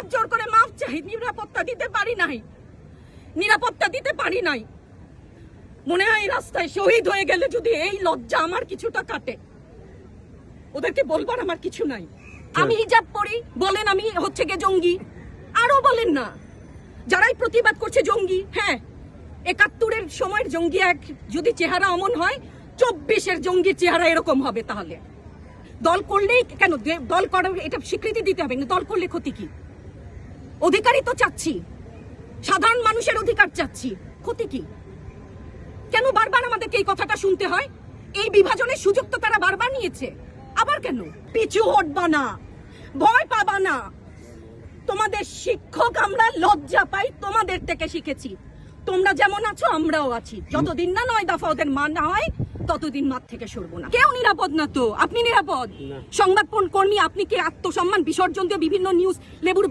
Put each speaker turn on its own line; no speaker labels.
হাত জোর করে মাফ চাই, নিরাপত্তা দিতে পারি নাই। মনে হয় রাস্তায় শহীদ হয়ে গেলে যদি এই লজ্জা আমার কিছুটা কাটে, ওদেরকে বলবার আমার কিছু নাই। আমি হিজাব পরি বলেন আমি হচ্ছে গে জঙ্গি, আরো বলেন না যারাই প্রতিবাদ করছে জঙ্গি। হ্যাঁ, ৭১-এর সময়ের জঙ্গি এক যদি চেহারা অমন হয়, ২৪-এর জঙ্গির চেহারা এরকম হবে। তাহলে দল করলেই কেন, দল করার এটা স্বীকৃতি দিতে হবে না। দল করলে ক্ষতি কি? অধিকারই তো চাচ্ছি, সাধারণ মানুষের অধিকার চাচ্ছি, ক্ষতি কি? কেন বারবার আমাদেরকে এই কথাটা শুনতে হয়? এই বিভাজনের সুযোগ তো তারা বারবার নিয়েছে, আবার কেন? পিছু হটবা না, ভয় পাবা না। তোমাদের শিক্ষক আমরা লজ্জা পাই, তোমাদের থেকে শিখেছি। তোমরা যেমন আছো আমরাও আছি। যতদিন না ৯ দফা ওদের মান না হয় ততদিন মাঠ থেকে সরবো না। কেউ নিরাপদ না তো। আপনি নিরাপদ? সংবাদ কর্মী আপনি কি আত্মসম্মান বিসর্জন দিয়ে বিভিন্ন নিউজ লেবুর